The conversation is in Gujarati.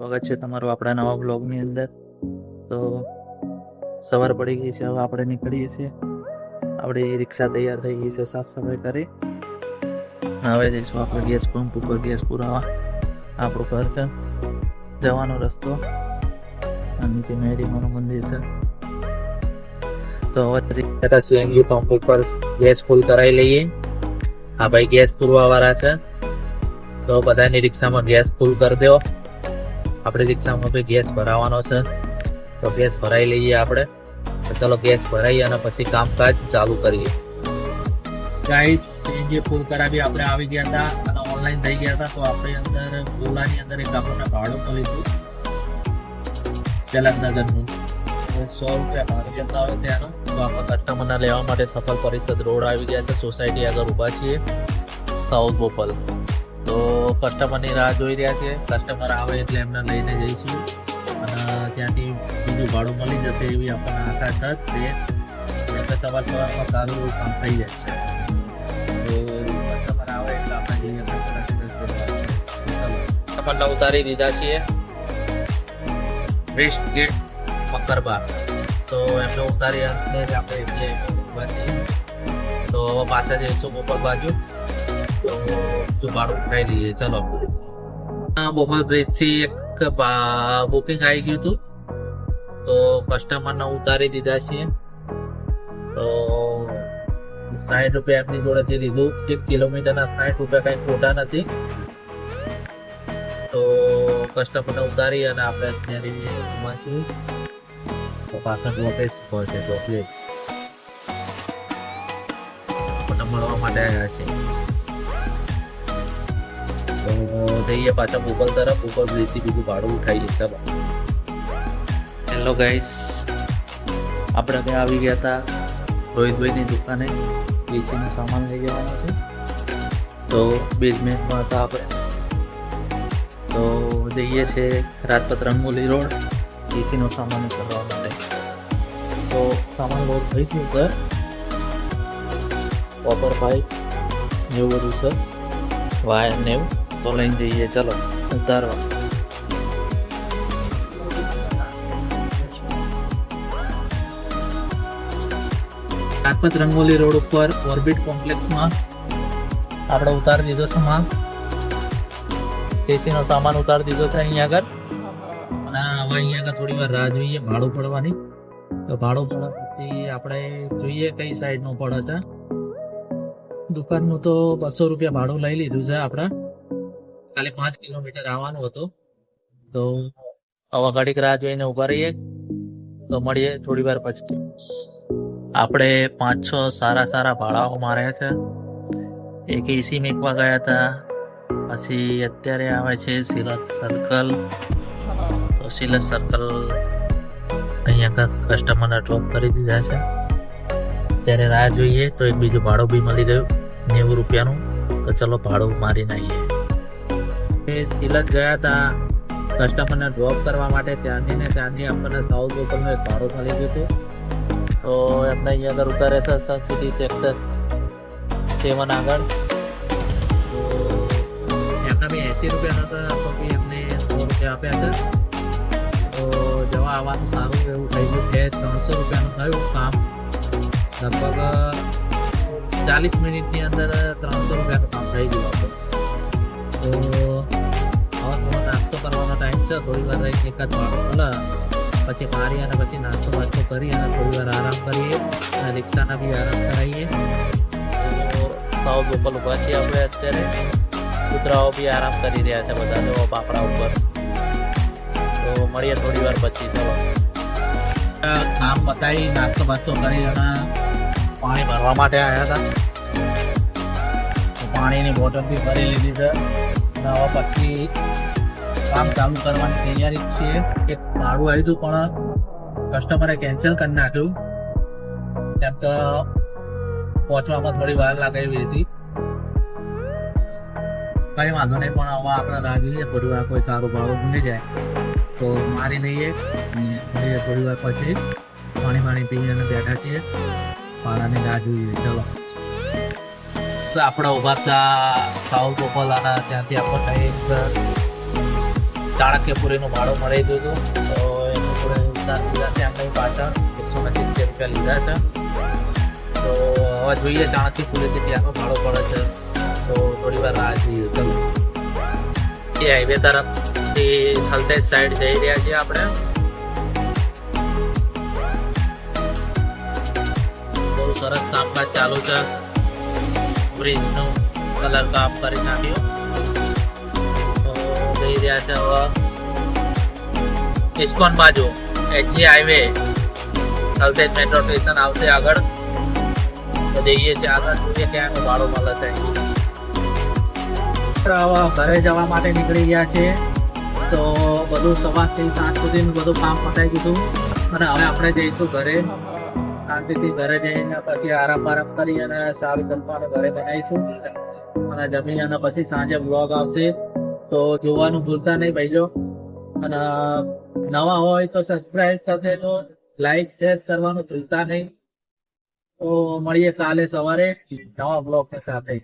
સ્વાગત છે તમારું આપણા નવા બ્લોગની અંદર. તો સવાર પડી ગઈ છે, હવે આપણે નીકળીએ છીએ. આપણી રિક્ષા તૈયાર થઈ ગઈ છે, સાફ સફાઈ કરી. હવે જઈશું આપણે ગેસ પંપ ઉપર ગેસ પુરાવા. આપણું ઘર છે, જવાનો રસ્તો અને નીચે મેડીમાનું મંદિર છે. તો હવે સ્વિંગી પંપ ઉપર ગેસ ફૂલ કરાવી લઈએ. હા ભાઈ, ગેસ પૂરવા વાળા છે, તો બધાની રિક્ષામાં ગેસ ફૂલ કરી દો. આપણી રિક્ષામાં બી ગેસ ભરાવાનો છે, તો ગેસ ભરાઈ લઈએ આપણે. તો ચલો ગેસ ભરાઈ અને પછી કામકાજ ચાલુ કરીએ. ગાઈસ, સીએનજી ફૂલ કરાવી આપણે આવી ગયા હતા અને ઓનલાઈન થઈ ગયા હતા. તો આપણે અંદર ઓલાની અંદર એક આપણને ભાડું મળ્યું હતું જલકનગરનું. 100 રૂપિયા ભાડું જતા આવે ત્યાંનું. તો આપણે કસ્ટમરને લેવા માટે સફળ પરિષદ રોડ આવી ગયા છે. સોસાયટી આગળ ઊભા છીએ, સાઉથ બોપલ. તો કસ્ટમરની રાહ જોઈ રહ્યા છે. કસ્ટમર આવે એટલે એમને લઈને જઈશું અને ત્યાંથી બીજું ભાડું મળી જશે એવી આપણને આશા છે. એટલે સવારમાં સારું કામ થઈ જાય છે. તો કસ્ટમર આવે એટલે આપણે જઈએ. ચલો, કસ્ટમરને ઉતારી દીધા છીએ વેસ્ટ ગેટ મકરબા. તો એમને ઉતારી અંદર આપણે એટલે ઊભા છીએ. તો હવે પાછા જઈશું બોપલ બાજુ. તો ભાડું ઉઠાઈ જઈએ. ચલો, બોપલ બ્રિજ થી એક બુકિંગ આવી ગયું હતું, તો કસ્ટમરને ઉતારી દીધા છીએ. તો 60 રૂપિયા એમની જોડેથી લીધું. 1 કિલોમીટરના 60 રૂપિયા કઈ ખોટા નથી. તો કસ્ટમરને ઉતારી અને આપણે અત્યારે ઊભા છીએ. તો પાછળ ચોકલેટ્સ છે, ચોકલેટ્સ મળવા માટે આવ્યા છે. તો જઈએ પાછા બોપલ તરફ. બોપલ બ્રિજથી બીજું ભાડું ઉઠાઈએ. ચાલો. હેલો ગાઈસ, આપણે ત્યાં આવી ગયા હતા રોહિતભાઈની દુકાને. એસીનો સામાન લઈ જવાનો છે, તો બેઝમેન્ટમાં હતા આપણે. તો જઈએ છે રાજપથ રંગમૂલી રોડ એસીનો સામાન કરવા માટે. તો સામાન લોડ થઈ ગયું સર, કોપર પાઇપ એવું બધું સર, વાયર ને એવું. તો લઈને જઈએ. ચલો ઉતારવા. રાજપથ રંગોલી રોડ ઉપર ઓર્બિટ કોમ્પ્લેક્સમાં આપણે ઉતારી દીધો છે માલ. એસીનો સામાન ઉતારી દીધો છે અહીંયા આગળ. અને હવે અહીંયા આગળ થોડી વાર રાહ જોઈએ ભાડું પડવાની. તો ભાડું પડવા પછી આપણે જોઈએ કઈ સાઈડનું પડે છે. દુકાનનું તો 200 રૂપિયા ભાડું લઈ લીધું છે આપણે. ખાલી 5 કિલોમીટર આવવાનું હતું. તો હવે ઘડીક રાહ જોઈને ઉભા રહીએ. તો મળીએ થોડી વાર પછી. આપણે 5-6 સારા ભાડાઓ માર્યા છે. એક એસી મેકવા ગયા હતા. પછી અત્યારે આવે છે સિલક સર્કલ. તો સિલક સર્કલ અહીંયા કસ્ટમરને ડ્રોપ કરી દીધા છે. ત્યારે રાહ જોઈએ તો એક બીજું ભાડું બી મળી ગયું 90 રૂપિયાનું. તો ચલો ભાડું મારી નાખીએ. સિલજ ગયા હતા કસ્ટમરને ડ્રોપ કરવા માટે. ત્યાંથી આપણને સાઉથ બોપલનું એક ભાડું મળી ગયું હતું. તો એમને અહીંયા આગળ ઉતારે છે સિટી સેક્ટર 7 આગળ. તો એમના બી 80 રૂપિયા હતા, તો બી એમને 100 રૂપિયા આપ્યા છે. તો જવા આવવાનું સારું એવું થઈ ગયું છે. 300 રૂપિયાનું થયું કામ. લગભગ 40 મિનિટની અંદર 300 રૂપિયાનું કામ થઈ ગયું હતું. તો હવે નાસ્તો કરવાનો ટાઈમ છે. થોડી વાર રહીને એકાદ ભાડું મળે પછી મારી અને પછી નાસ્તો કરી અને થોડી વાર આરામ કરીએ અને રિક્ષાના બી આરામ કરાવીએ. તો સાઉથ બોપલ ઉભા છીએ આપણે અત્યારે. કૂતરાઓ બી આરામ કરી રહ્યા છે બધા, જો બાપડા ઉપર. તો મળીએ થોડી વાર પછી. ચલો, કામ પતાવી નાસ્તો કરી અને પાણી ભરવા માટે આવ્યા હતા. પાણીની બોટલ બી ભરી લીધી છે. અને હવે પછી કામ ચાલુ કરવાની તૈયારી છીએ. એક ભાડું આવ્યું હતું પણ કસ્ટમરે કેન્સલ કરી નાખ્યું, કેમ કે પહોંચવામાં થોડી વાર લાગે એવી હતી. કઈ વાંધો નહીં, પણ હવે આપણે રાહ જોઈએ થોડી વાર. કોઈ સારું ભાડું મળી જાય તો મારી લઈએ. થોડી વાર પછી પાણી પીને બેઠા છીએ. ભાડાની રાહ જોઈએ. ચલો, આપણે ઉભા હતા સાઉથ બોપલ અને ત્યાંથી આપણને એક ચાણક્યપુરીનું ભાડું મળી દીધું તો એનું થોડે ઉતાર લીધા છે એમની પાછળ 170 રૂપિયા લીધા છે. તો હવે જોઈએ ચાણક્યપુરીથી ત્યાંનું ભાડું પડે છે તો થોડી વાર રાહ જોઈએ. ચલો એ હાઈવે તરફથી થલતેજ સાઈડ જઈ રહ્યા છીએ આપણે. બહુ સરસ કામકાજ ચાલુ છે. બ્રિજનું કલર કામ કરી નાખ્યું તો જઈ રહ્યા છે હવે ઇસ્કોન બાજુ. HG highway Thaltej metro station આવશે આગળ તો જઈએ છીએ આગળ. જોઈએ ક્યાંનું ભાડું મળે છે. ઘરે જવા માટે નીકળી ગયા છે તો બધું સવારથી સાંજ સુધીનું બધું કામ પતાવી દીધું અને હવે આપણે જઈશું ઘરે. શાંતિથી ઘરે જઈને પછી આરામ કરી અને સારું જમવાનું ઘરે બનાવીશું અને જમી અને પછી સાંજે બ્લોગ આવશે તો જોવાનું ભૂલતા નહીં ભાઈઓ. અને નવા હોય તો સબસ્ક્રાઇબ સાથે તો લાઈક શેર કરવાનું ભૂલતા નહીં. તો મળીએ કાલે સવારે નવા બ્લોગ સાથે.